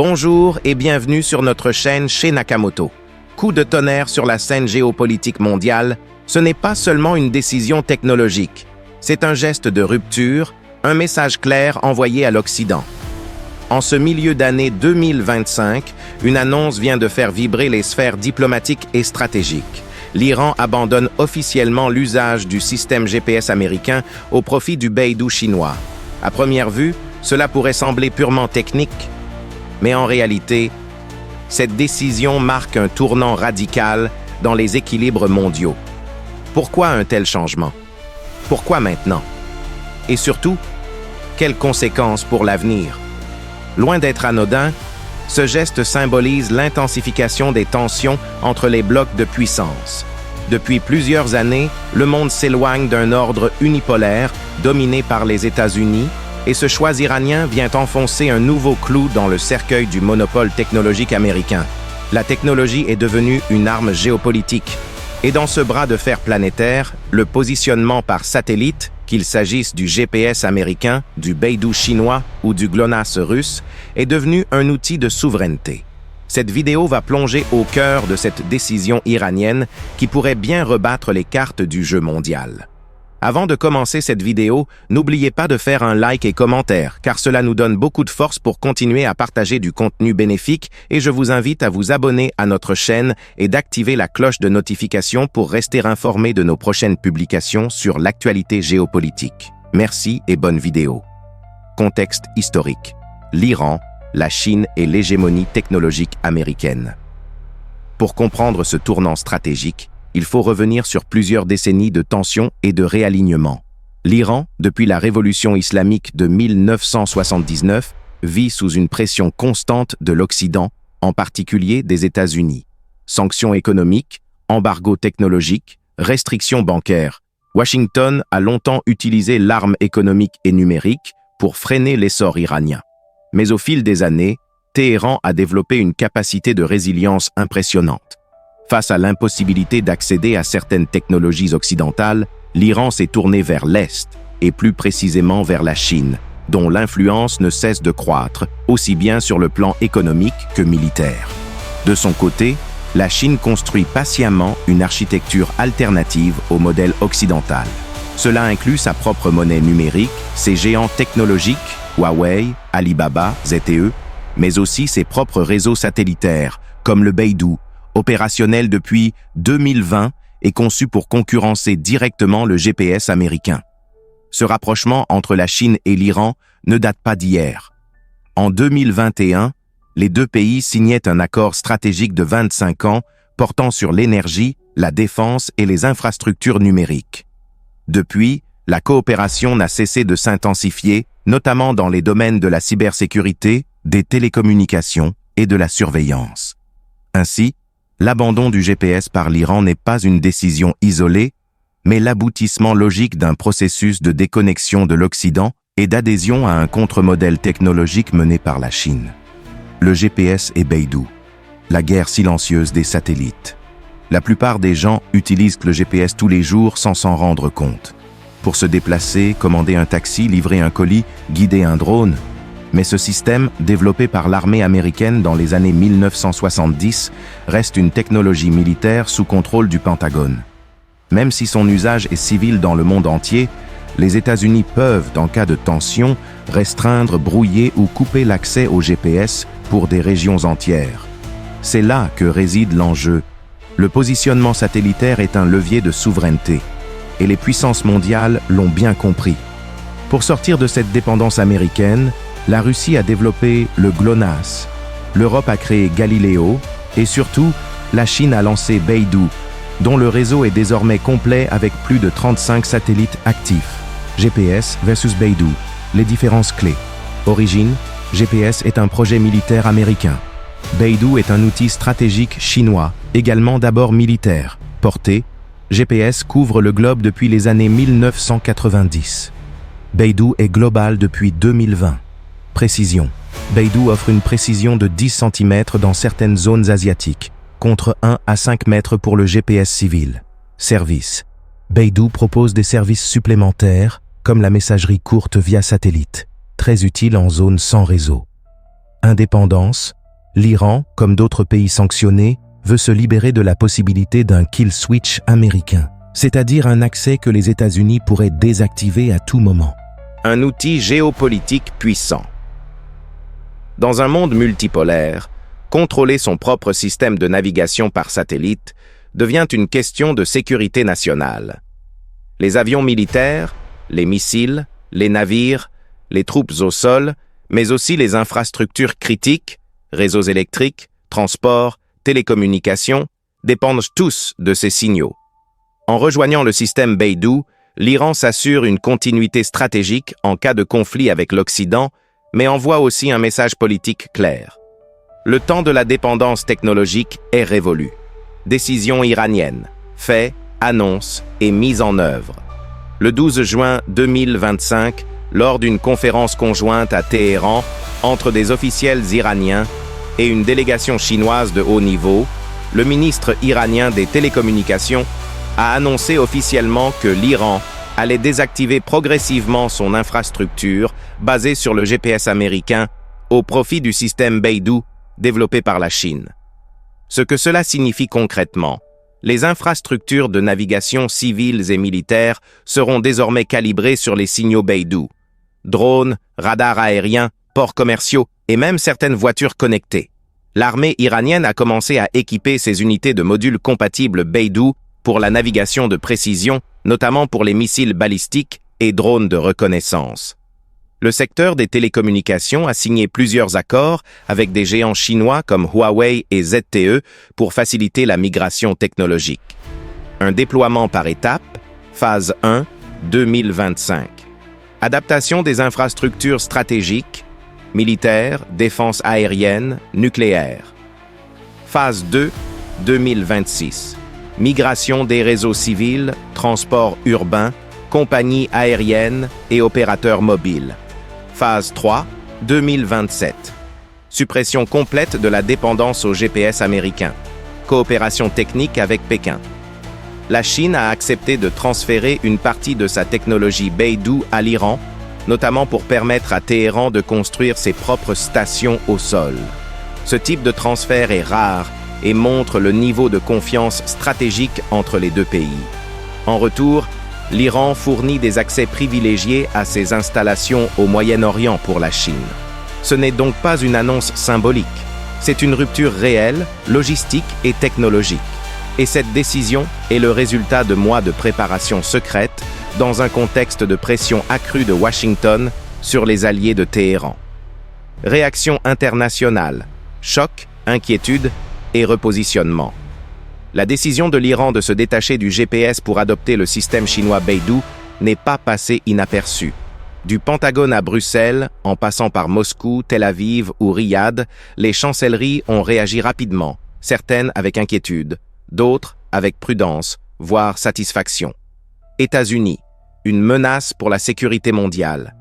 Bonjour et bienvenue sur notre chaîne chez Nakamoto. Coup de tonnerre sur la scène géopolitique mondiale, ce n'est pas seulement une décision technologique, c'est un geste de rupture, un message clair envoyé à l'Occident. En ce milieu d'année 2025, une annonce vient de faire vibrer les sphères diplomatiques et stratégiques. L'Iran abandonne officiellement l'usage du système GPS américain au profit du Beidou chinois. À première vue, cela pourrait sembler purement technique, mais en réalité, cette décision marque un tournant radical dans les équilibres mondiaux. Pourquoi un tel changement? Pourquoi maintenant? Et surtout, quelles conséquences pour l'avenir? Loin d'être anodin, ce geste symbolise l'intensification des tensions entre les blocs de puissance. Depuis plusieurs années, le monde s'éloigne d'un ordre unipolaire dominé par les États-Unis, et ce choix iranien vient enfoncer un nouveau clou dans le cercueil du monopole technologique américain. La technologie est devenue une arme géopolitique. Et dans ce bras de fer planétaire, le positionnement par satellite, qu'il s'agisse du GPS américain, du Beidou chinois ou du GLONASS russe, est devenu un outil de souveraineté. Cette vidéo va plonger au cœur de cette décision iranienne qui pourrait bien rebattre les cartes du jeu mondial. Avant de commencer cette vidéo, n'oubliez pas de faire un like et commentaire, car cela nous donne beaucoup de force pour continuer à partager du contenu bénéfique et je vous invite à vous abonner à notre chaîne et d'activer la cloche de notification pour rester informé de nos prochaines publications sur l'actualité géopolitique. Merci et bonne vidéo. Contexte historique. L'Iran, la Chine et l'hégémonie technologique américaine. Pour comprendre ce tournant stratégique, il faut revenir sur plusieurs décennies de tensions et de réalignement. L'Iran, depuis la révolution islamique de 1979, vit sous une pression constante de l'Occident, en particulier des États-Unis. Sanctions économiques, embargo technologique, restrictions bancaires. Washington a longtemps utilisé l'arme économique et numérique pour freiner l'essor iranien. Mais au fil des années, Téhéran a développé une capacité de résilience impressionnante. Face à l'impossibilité d'accéder à certaines technologies occidentales, l'Iran s'est tourné vers l'Est, et plus précisément vers la Chine, dont l'influence ne cesse de croître, aussi bien sur le plan économique que militaire. De son côté, la Chine construit patiemment une architecture alternative au modèle occidental. Cela inclut sa propre monnaie numérique, ses géants technologiques, Huawei, Alibaba, ZTE, mais aussi ses propres réseaux satellitaires, comme le Beidou, opérationnel depuis 2020 et conçu pour concurrencer directement le GPS américain. Ce rapprochement entre la Chine et l'Iran ne date pas d'hier. En 2021, les deux pays signaient un accord stratégique de 25 ans portant sur l'énergie, la défense et les infrastructures numériques. Depuis, la coopération n'a cessé de s'intensifier, notamment dans les domaines de la cybersécurité, des télécommunications et de la surveillance. Ainsi, l'abandon du GPS par l'Iran n'est pas une décision isolée, mais l'aboutissement logique d'un processus de déconnexion de l'Occident et d'adhésion à un contre-modèle technologique mené par la Chine. Le GPS et Beidou, la guerre silencieuse des satellites. La plupart des gens utilisent le GPS tous les jours sans s'en rendre compte. Pour se déplacer, commander un taxi, livrer un colis, guider un drone. Mais ce système, développé par l'armée américaine dans les années 1970, reste une technologie militaire sous contrôle du Pentagone. Même si son usage est civil dans le monde entier, les États-Unis peuvent, dans cas de tension, restreindre, brouiller ou couper l'accès au GPS pour des régions entières. C'est là que réside l'enjeu. Le positionnement satellitaire est un levier de souveraineté, et les puissances mondiales l'ont bien compris. Pour sortir de cette dépendance américaine, la Russie a développé le GLONASS, l'Europe a créé Galileo et surtout, la Chine a lancé Beidou, dont le réseau est désormais complet avec plus de 35 satellites actifs. GPS versus Beidou, les différences clés. Origine, GPS est un projet militaire américain. Beidou est un outil stratégique chinois, également d'abord militaire. Portée, GPS couvre le globe depuis les années 1990. Beidou est global depuis 2020. Précision. Beidou offre une précision de 10 cm dans certaines zones asiatiques, contre 1 à 5 mètres pour le GPS civil. Service. Beidou propose des services supplémentaires, comme la messagerie courte via satellite, très utile en zone sans réseau. Indépendance, l'Iran, comme d'autres pays sanctionnés, veut se libérer de la possibilité d'un kill switch américain, c'est-à-dire un accès que les États-Unis pourraient désactiver à tout moment. Un outil géopolitique puissant. Dans un monde multipolaire, contrôler son propre système de navigation par satellite devient une question de sécurité nationale. Les avions militaires, les missiles, les navires, les troupes au sol, mais aussi les infrastructures critiques, réseaux électriques, transports, télécommunications, dépendent tous de ces signaux. En rejoignant le système Beidou, l'Iran s'assure une continuité stratégique en cas de conflit avec l'Occident, mais envoie aussi un message politique clair. Le temps de la dépendance technologique est révolu. Décision iranienne, fait, annonce et mise en œuvre. Le 12 juin 2025, lors d'une conférence conjointe à Téhéran entre des officiels iraniens et une délégation chinoise de haut niveau, le ministre iranien des télécommunications a annoncé officiellement que l'Iran allait désactiver progressivement son infrastructure basée sur le GPS américain au profit du système Beidou développé par la Chine. Ce que cela signifie concrètement, les infrastructures de navigation civiles et militaires seront désormais calibrées sur les signaux Beidou. Drones, radars aériens, ports commerciaux et même certaines voitures connectées. L'armée iranienne a commencé à équiper ses unités de modules compatibles Beidou pour la navigation de précision, notamment pour les missiles balistiques et drones de reconnaissance. Le secteur des télécommunications a signé plusieurs accords avec des géants chinois comme Huawei et ZTE pour faciliter la migration technologique. Un déploiement par étapes, phase 1, 2025. Adaptation des infrastructures stratégiques, militaires, défense aérienne, nucléaire. Phase 2, 2026. Migration des réseaux civils, transport urbain, compagnies aériennes et opérateurs mobiles. Phase 3, 2027. Suppression complète de la dépendance au GPS américain. Coopération technique avec Pékin. La Chine a accepté de transférer une partie de sa technologie Beidou à l'Iran, notamment pour permettre à Téhéran de construire ses propres stations au sol. Ce type de transfert est rare et montre le niveau de confiance stratégique entre les deux pays. En retour, l'Iran fournit des accès privilégiés à ses installations au Moyen-Orient pour la Chine. Ce n'est donc pas une annonce symbolique, c'est une rupture réelle, logistique et technologique. Et cette décision est le résultat de mois de préparation secrète dans un contexte de pression accrue de Washington sur les alliés de Téhéran. Réaction internationale, choc, inquiétude et repositionnement. La décision de l'Iran de se détacher du GPS pour adopter le système chinois Beidou n'est pas passée inaperçue. Du Pentagone à Bruxelles, en passant par Moscou, Tel Aviv ou Riyad, les chancelleries ont réagi rapidement, certaines avec inquiétude, d'autres avec prudence, voire satisfaction. États-Unis, une menace pour la sécurité mondiale.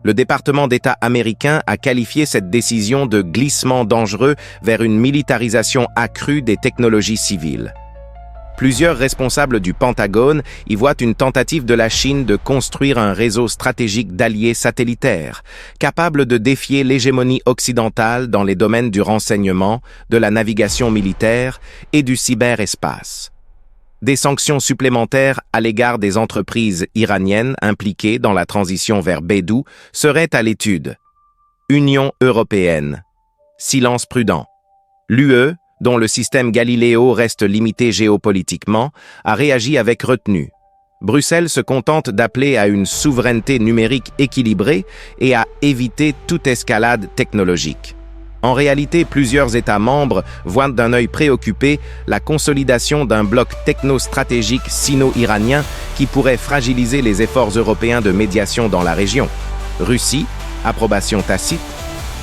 Le département d'État américain a qualifié cette décision de glissement dangereux vers une militarisation accrue des technologies civiles. Plusieurs responsables du Pentagone y voient une tentative de la Chine de construire un réseau stratégique d'alliés satellitaires, capable de défier l'hégémonie occidentale dans les domaines du renseignement, de la navigation militaire et du cyberespace. Des sanctions supplémentaires à l'égard des entreprises iraniennes impliquées dans la transition vers Beidou seraient à l'étude. Union européenne. Silence prudent. L'UE, dont le système Galileo reste limité géopolitiquement, a réagi avec retenue. Bruxelles se contente d'appeler à une souveraineté numérique équilibrée et à éviter toute escalade technologique. En réalité, plusieurs États membres voient d'un œil préoccupé la consolidation d'un bloc technostratégique sino-iranien qui pourrait fragiliser les efforts européens de médiation dans la région. Russie, approbation tacite.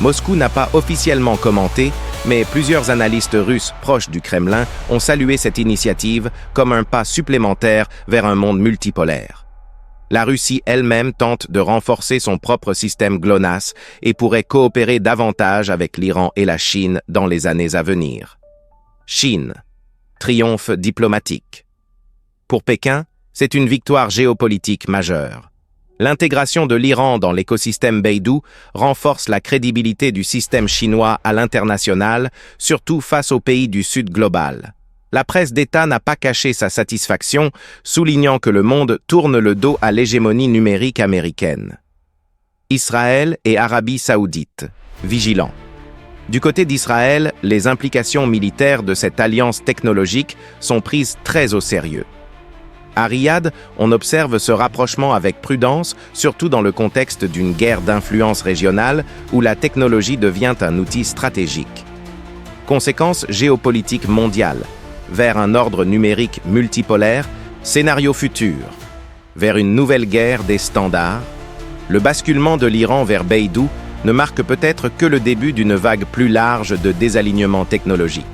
Moscou n'a pas officiellement commenté, mais plusieurs analystes russes proches du Kremlin ont salué cette initiative comme un pas supplémentaire vers un monde multipolaire. La Russie elle-même tente de renforcer son propre système GLONASS et pourrait coopérer davantage avec l'Iran et la Chine dans les années à venir. Chine. Triomphe diplomatique. Pour Pékin, c'est une victoire géopolitique majeure. L'intégration de l'Iran dans l'écosystème Beidou renforce la crédibilité du système chinois à l'international, surtout face aux pays du Sud global. La presse d'État n'a pas caché sa satisfaction, soulignant que le monde tourne le dos à l'hégémonie numérique américaine. Israël et Arabie saoudite, vigilants. Du côté d'Israël, les implications militaires de cette alliance technologique sont prises très au sérieux. À Riyad, on observe ce rapprochement avec prudence, surtout dans le contexte d'une guerre d'influence régionale où la technologie devient un outil stratégique. Conséquences géopolitiques mondiales. Vers un ordre numérique multipolaire, scénario futur. Vers une nouvelle guerre des standards. Le basculement de l'Iran vers Beidou ne marque peut-être que le début d'une vague plus large de désalignement technologique.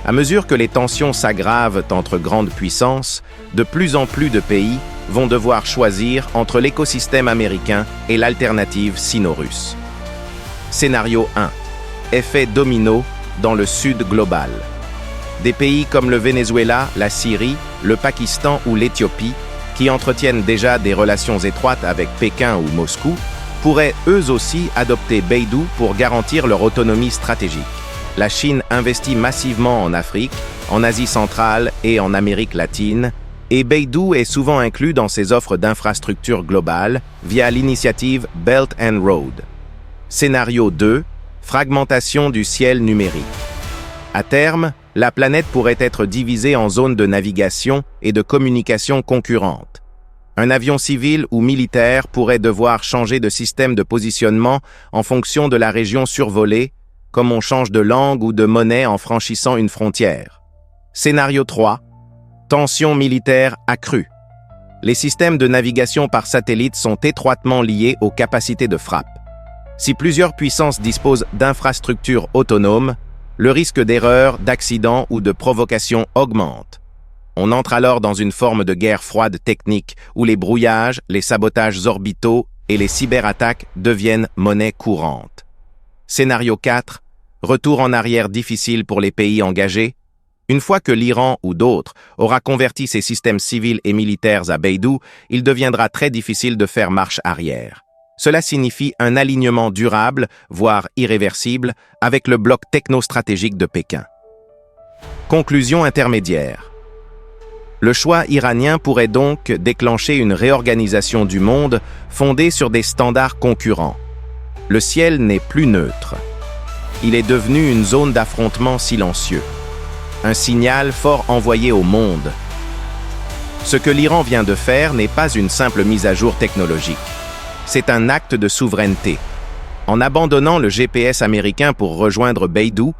À mesure que les tensions s'aggravent entre grandes puissances, de plus en plus de pays vont devoir choisir entre l'écosystème américain et l'alternative sino-russe. Scénario 1. Effet domino dans le sud global. Des pays comme le Venezuela, la Syrie, le Pakistan ou l'Éthiopie, qui entretiennent déjà des relations étroites avec Pékin ou Moscou, pourraient eux aussi adopter Beidou pour garantir leur autonomie stratégique. La Chine investit massivement en Afrique, en Asie centrale et en Amérique latine, et Beidou est souvent inclus dans ses offres d'infrastructures globales via l'initiative Belt and Road. Scénario 2. Fragmentation du ciel numérique. À terme, la planète pourrait être divisée en zones de navigation et de communication concurrentes. Un avion civil ou militaire pourrait devoir changer de système de positionnement en fonction de la région survolée, comme on change de langue ou de monnaie en franchissant une frontière. Scénario 3. Tensions militaires accrues. Les systèmes de navigation par satellite sont étroitement liés aux capacités de frappe. Si plusieurs puissances disposent d'infrastructures autonomes, le risque d'erreur, d'accident ou de provocation augmente. On entre alors dans une forme de guerre froide technique où les brouillages, les sabotages orbitaux et les cyberattaques deviennent monnaie courante. Scénario 4. Retour en arrière difficile pour les pays engagés. Une fois que l'Iran ou d'autres aura converti ses systèmes civils et militaires à Beidou, il deviendra très difficile de faire marche arrière. Cela signifie un alignement durable, voire irréversible, avec le bloc technostratégique de Pékin. Conclusion intermédiaire. Le choix iranien pourrait donc déclencher une réorganisation du monde fondée sur des standards concurrents. Le ciel n'est plus neutre. Il est devenu une zone d'affrontement silencieux. Un signal fort envoyé au monde. Ce que l'Iran vient de faire n'est pas une simple mise à jour technologique. C'est un acte de souveraineté. En abandonnant le GPS américain pour rejoindre Beidou,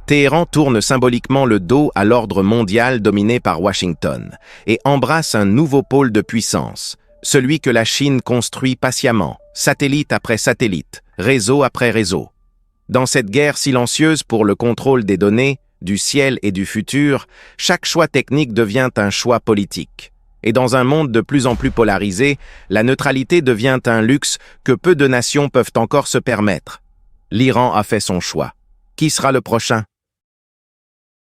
Téhéran tourne symboliquement le dos à l'ordre mondial dominé par Washington et embrasse un nouveau pôle de puissance, celui que la Chine construit patiemment, satellite après satellite, réseau après réseau. Dans cette guerre silencieuse pour le contrôle des données, du ciel et du futur, chaque choix technique devient un choix politique. Et dans un monde de plus en plus polarisé, la neutralité devient un luxe que peu de nations peuvent encore se permettre. L'Iran a fait son choix. Qui sera le prochain ?